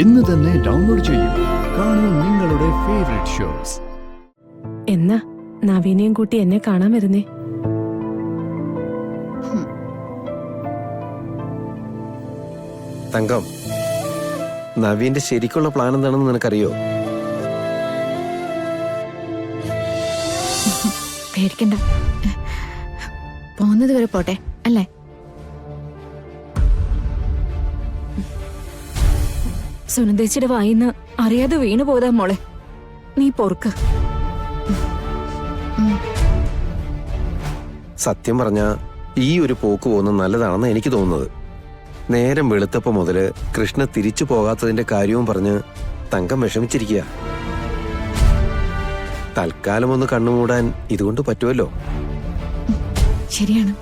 ഇന്ന് തന്നെ ഡൗൺലോഡ് ചെയ്യൂ. കാണൂ നിങ്ങളുടെ ഫേവറേറ്റ് ഷോസ്. എന്നാ നവീനെയും കൂട്ടി എന്നെ കാണാൻ വരുന്നേ? തങ്കം, നവീന്റെ ശരിക്കുള്ള പ്ലാൻ എന്താണെന്ന് നിനക്കറിയോ? പേടിക്കണ്ട, പോകുന്നത് വരെ പോട്ടെ അല്ലേ? സുനന്ദേച്ചിയുടെ വായിന്ന് അറിയാതെ വീണു പോയതാ മോളെ, നീ പൊറുക്ക്. സത്യം പറഞ്ഞ ഈ ഒരു പോക്ക് പോകുന്നത് നല്ലതാണെന്ന് എനിക്ക് തോന്നുന്നത്. നേരം വെളുത്തപ്പോ മുതല് കൃഷ്ണ തിരിച്ചു പോകാത്തതിന്റെ കാര്യവും പറഞ്ഞ് തങ്കം വിഷമിച്ചിരിക്കുക. തൽക്കാലം ഒന്ന് കണ്ണുമൂടാൻ ഇതുകൊണ്ട് പറ്റുമല്ലോ. ശരിയാണ്,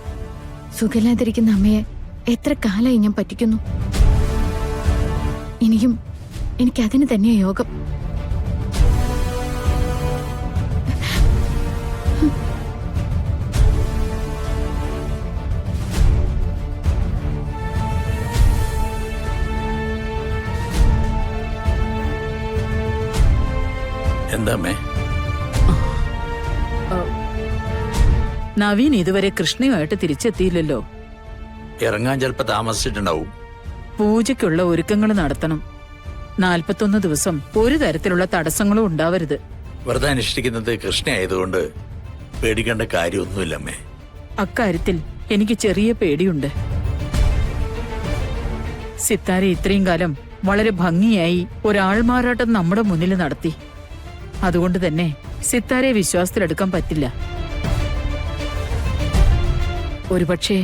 സുഖമില്ലാതിരിക്കുന്ന അമ്മയെ എത്ര കാലായി ഞാൻ പറ്റിക്കുന്നു. എനിക്കതിന് തന്നെയാ യോഗം. എന്താമ്മേ? നവീൻ ഇതുവരെ കൃഷ്ണയുമായിട്ട് തിരിച്ചെത്തിയില്ലല്ലോ. ഇറങ്ങാൻ ചിലപ്പോ താമസിച്ചിട്ടുണ്ടാവും. പൂജയ്ക്കുള്ള ഒരുക്കങ്ങൾ നടത്തണം. 41 ദിവസം ഒരു തരത്തിലുള്ള തടസ്സങ്ങളും ഉണ്ടാവരുത്. വ്രതം അനുഷ്ഠിക്കുന്നത് കൃഷ്ണ ആയതുകൊണ്ട് പേടിക്കേണ്ട കാര്യമൊന്നുമില്ലമ്മേ. അക്കാര്യത്തിൽ എനിക്ക് ചെറിയ പേടിയുണ്ട്. സിത്താര ഇത്രയും കാലം വളരെ ഭംഗിയായി ഒരാൾമാറാട്ടം നമ്മുടെ മുന്നിൽ നടത്തി. അതുകൊണ്ട് തന്നെ സിത്താരയെ വിശ്വാസത്തിലെടുക്കാൻ പറ്റില്ല. ഒരുപക്ഷെ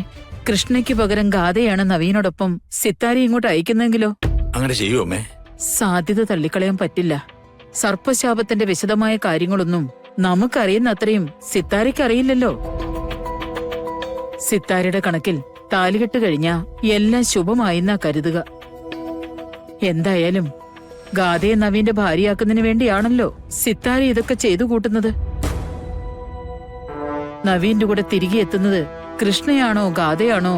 കൃഷ്ണയ്ക്ക് പകരം ഗാഥയാണ് നവീനോടൊപ്പം സിത്താരെ ഇങ്ങോട്ട് അയക്കുന്നെങ്കിലോ? അങ്ങനെ ചെയ്യുമേ? സാധ്യത തള്ളിക്കളയാൻ പറ്റില്ല. സർപ്പശാപത്തിന്റെ വിശദമായ കാര്യങ്ങളൊന്നും നമുക്കറിയുന്ന അത്രയും സിത്താരയ്ക്ക് അറിയില്ലല്ലോ. സിത്താരയുടെ കണക്കിൽ താലികെട്ട് കഴിഞ്ഞാ എല്ലാം ശുഭമായിന്നാ കരുതുക. എന്തായാലും ഗാഥയെ നവീന്റെ ഭാര്യയാക്കുന്നതിന് വേണ്ടിയാണല്ലോ സിത്താര ഇതൊക്കെ ചെയ്തു കൂട്ടുന്നത്. നവീന്റെ കൂടെ തിരികെ എത്തുന്നത് കൃഷ്ണയാണോ ഗാഥയാണോ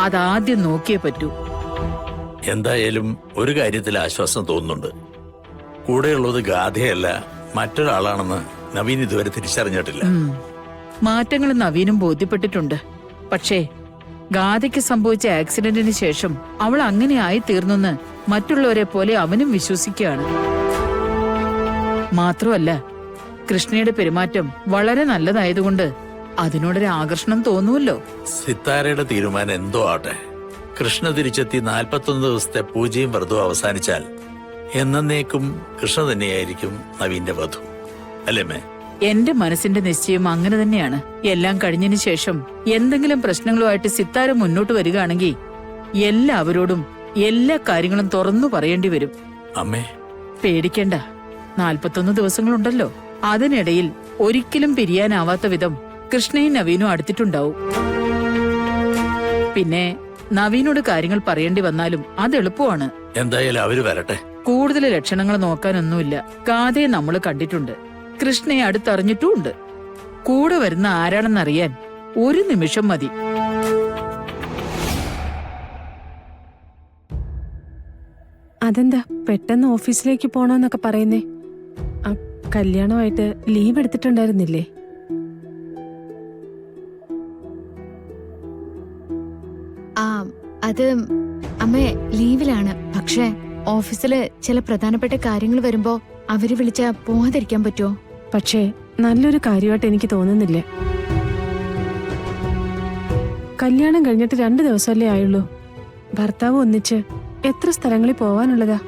അതാദ്യം നോക്കിയേ പറ്റൂ. എന്തായാലും ഒരു കാര്യത്തിൽ ആശ്വാസം തോന്നുന്നുണ്ട്. കൂടെയുള്ളത് ഗാഥയല്ല മറ്റൊരാളാണെന്ന് നവീൻ ഇതുവരെ തിരിച്ചറിഞ്ഞിട്ടില്ല. മാറ്റങ്ങൾ നവീനും ബോധ്യപ്പെട്ടിട്ടുണ്ട്. പക്ഷേ ഗാഥയ്ക്ക് സംഭവിച്ച ആക്സിഡന്റിന് ശേഷം അവൾ അങ്ങനെ ആയി തീർന്നെന്ന് മറ്റുള്ളവരെ പോലെ അവനും വിശ്വസിക്കുകയാണ്. മാത്രമല്ല കൃഷ്ണയുടെ പെരുമാറ്റം വളരെ നല്ലതായതുകൊണ്ട് അതിനോടൊരു ആകർഷണം തോന്നുമല്ലോ. സിത്താരയുടെ തീരുമാനം എന്തോ ആട്ടെ, കൃഷ്ണ തിരിച്ചെത്തി 41 ദിവസത്തെ പൂജയും വ്രതവും അവസാനിച്ചാൽ എന്നേക്കും കൃഷ്ണ തന്നെയായിരിക്കും നവീന്റെ വധു, അല്ലേ? എന്റെ മനസ്സിന്റെ നിശ്ചയം അങ്ങനെ തന്നെയാണ്. എല്ലാം കഴിഞ്ഞതിന് ശേഷം എന്തെങ്കിലും പ്രശ്നങ്ങളുമായിട്ട് സിത്താര മുന്നോട്ട് വരികയാണെങ്കിൽ എല്ലാവരോടും എല്ലാ കാര്യങ്ങളും തുറന്നു പറയേണ്ടി വരും. അമ്മേ പേടിക്കണ്ട, 41 ദിവസങ്ങളുണ്ടല്ലോ. അതിനിടയിൽ ഒരിക്കലും പിരിയാനാവാത്ത വിധം കൃഷ്ണയും നവീനും അടുത്തിട്ടുണ്ടാവും. പിന്നെ നവീനോട് കാര്യങ്ങൾ പറയേണ്ടി വന്നാലും അത് എളുപ്പമാണ്. എന്തായാലും അവര് വരട്ടെ. കൂടുതൽ ലക്ഷണങ്ങൾ നോക്കാനൊന്നുമില്ല. ഗാഥയെ നമ്മൾ കണ്ടിട്ടുണ്ട്, കൃഷ്ണയെ അടുത്തറിഞ്ഞിട്ടുമുണ്ട്. കൂടെ വരുന്ന ആരാണെന്നറിയാൻ ഒരു നിമിഷം മതി. അതെന്താ പെട്ടെന്ന് ഓഫീസിലേക്ക് പോണോന്നൊക്കെ പറയുന്നേ? കല്യാണമായിട്ട് ലീവ് എടുത്തിട്ടുണ്ടായിരുന്നില്ലേ? അത് അമ്മേ ലീവിലാണ്. പക്ഷേ ഓഫീസില് ചില പ്രധാനപ്പെട്ട കാര്യങ്ങൾ വരുമ്പോ അവര് വിളിച്ചാ പോവാതിരിക്കാൻ പറ്റുമോ? പക്ഷേ നല്ലൊരു കാര്യമായിട്ട് എനിക്ക് തോന്നുന്നില്ല. കല്യാണം കഴിഞ്ഞിട്ട് 2 ദിവസമല്ലേ ആയുള്ളൂ. ഭർത്താവ് ഒന്നിച്ച് എത്ര സ്ഥലങ്ങളിൽ പോവാനുള്ളതാ.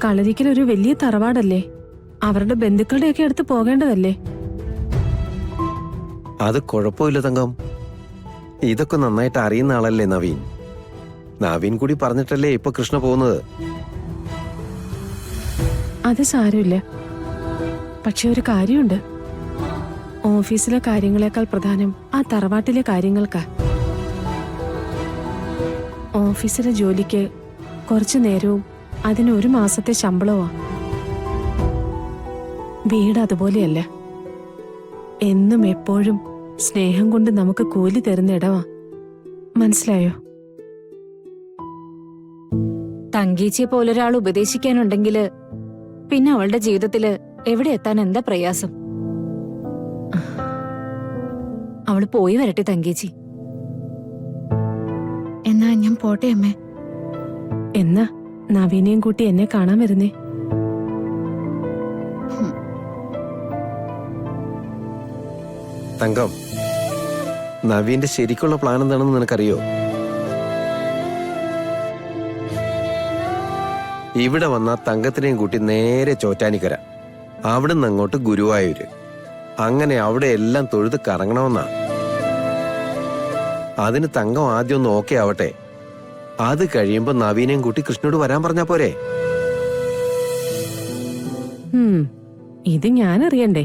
കളരിക്കൽ ഒരു വലിയ തറവാടല്ലേ, അവരുടെ ബന്ധുക്കളുടെയൊക്കെ അടുത്ത് പോകേണ്ടതല്ലേ? അത് കുഴപ്പമില്ല തങ്കം, ഇതൊക്കെ നന്നായിട്ട് അറിയുന്ന ആളല്ലേ നവീൻ. നവീൻ കൂടി പറഞ്ഞിട്ടല്ലേ ഇപ്പൊ കൃഷ്ണ പോകുന്നത്. അത് സാരമില്ല. പക്ഷെ ഒരു കാര്യമുണ്ട്, ഓഫീസിലെ കാര്യങ്ങളെക്കാൾ പ്രധാനം ആ തറവാട്ടിലെ കാര്യങ്ങൾക്കാ. ഓഫീസിലെ ജോലിക്ക് കുറച്ചു നേരവും അതിന് 1 മാസത്തെ ശമ്പളമാ. വീട് അതുപോലെയല്ല, എന്നും എപ്പോഴും സ്നേഹം കൊണ്ട് നമുക്ക് കൂലി തരുന്ന ഇടമാ. മനസ്സിലായോ? തങ്കേച്ചിയെ പോലൊരാൾ ഉപദേശിക്കാനുണ്ടെങ്കില് പിന്നെ അവളുടെ ജീവിതത്തില് എവിടെ എത്താൻ എന്താ പ്രയാസം? അവള് പോയി വരട്ടെ തങ്കേച്ചി. എന്നാ ഞാൻ പോട്ടെ അമ്മേ. എന്നാ നവീനെയും കൂട്ടി എന്നെ കാണാൻ വരുന്നേ. തങ്കം, നവീന്റെ ശരിക്കുള്ള പ്ലാൻ എന്താണെന്ന് നിനക്കറിയോ? ഇവിടെ വന്ന തങ്കത്തിനെയും കൂട്ടി നേരെ ചോറ്റാനിക്കര, അവിടുന്ന് അങ്ങോട്ട് ഗുരുവായൂര്, അങ്ങനെ അവിടെ എല്ലാം തൊഴുത് കറങ്ങണമെന്നാ. അതിന് തങ്കം ആദ്യം ഒന്ന് ഓക്കെ ആവട്ടെ. അത് കഴിയുമ്പോ നവീനെയും കൂട്ടി കൃഷ്ണനോട് വരാൻ പറഞ്ഞാ പോരെ? ഇത് ഞാൻ അറിയണ്ടേ?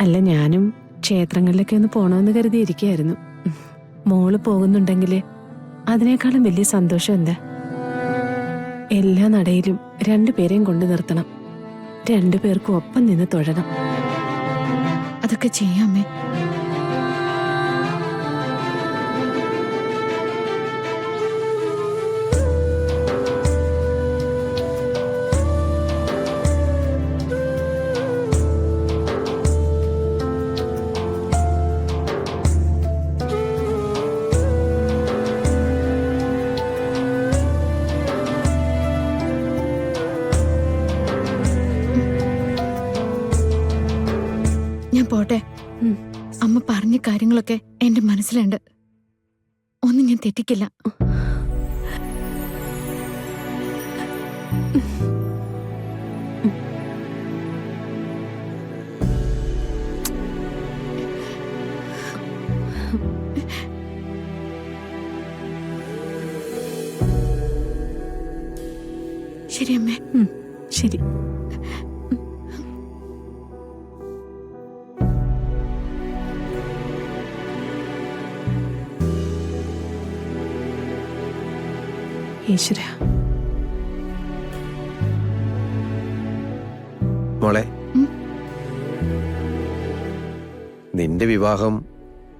അല്ല, ഞാനും ക്ഷേത്രങ്ങളിലൊക്കെ ഒന്ന് പോണമെന്ന് കരുതിയിരിക്കുകയായിരുന്നു. മോള് പോകുന്നുണ്ടെങ്കില് അതിനേക്കാളും വലിയ സന്തോഷം എന്താ? എല്ലാ നടയിലും രണ്ടുപേരെയും കൊണ്ടു നിർത്തണം. രണ്ടുപേർക്കും ഒപ്പം നിന്ന് തൊഴണം. അതൊക്കെ ചെയ്യാമേ. ഞാൻ പോട്ടെ. അമ്മ പറഞ്ഞ കാര്യങ്ങളൊക്കെ എന്റെ മനസ്സിലുണ്ട്. ഒന്നും ഞാൻ തെറ്റിക്കില്ല. ശരി അമ്മേ. ശരി. ഈശ്വര. മോളെ, നിന്റെ വിവാഹം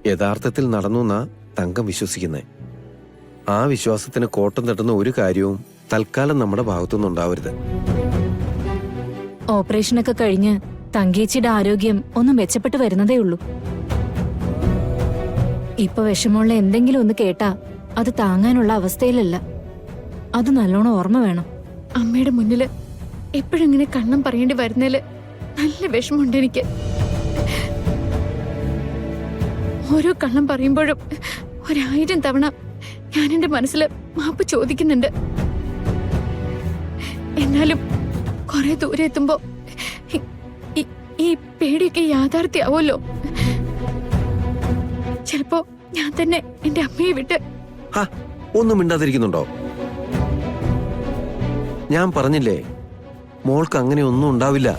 യഥാർത്ഥത്തിൽ നടന്നു എന്നാ തങ്കം വിശ്വസിക്കുന്നേ. ആ വിശ്വാസത്തിന് കോട്ടം തട്ടുന്ന ഒരു കാര്യവും തൽക്കാലം നമ്മുടെ ഭാഗത്തുനിന്ന് ഉണ്ടാവരുത്. ഓപ്പറേഷനൊക്കെ കഴിഞ്ഞ് തങ്കേച്ചിയുടെ ആരോഗ്യം ഒന്ന് മെച്ചപ്പെട്ടു വരുന്നതേ ഉള്ളൂ. ഇപ്പൊ വിഷമമുള്ള എന്തെങ്കിലും ഒന്ന് കേട്ടാ അത് താങ്ങാനുള്ള അവസ്ഥയിലല്ല. അത് നല്ലോണം ഓർമ്മ വേണം. അമ്മയുടെ മുന്നില് എപ്പോഴും ഇങ്ങനെ കണ്ണം പറയേണ്ടി വരുന്നതില് നല്ല വിഷമമുണ്ട് എനിക്ക്. ഓരോ കള്ളം പറയുമ്പോഴും 1000 തവണ ഞാൻ എന്റെ മനസ്സിൽ മാപ്പ് ചോദിക്കുന്നുണ്ട്. എന്നാലും കുറെ ദൂരെ എത്തുമ്പോ ഈ പേടിയൊക്കെ യാഥാർത്ഥ്യമാവുമല്ലോ. ചിലപ്പോ ഞാൻ തന്നെ എന്റെ അമ്മയെ വിട്ട്. ഒന്നും മിണ്ടാതിരിക്കുന്നുണ്ടോ? ഞാൻ പറഞ്ഞില്ലേ, മോൾക്ക് അങ്ങനെ ഒന്നും ഉണ്ടാവില്ല.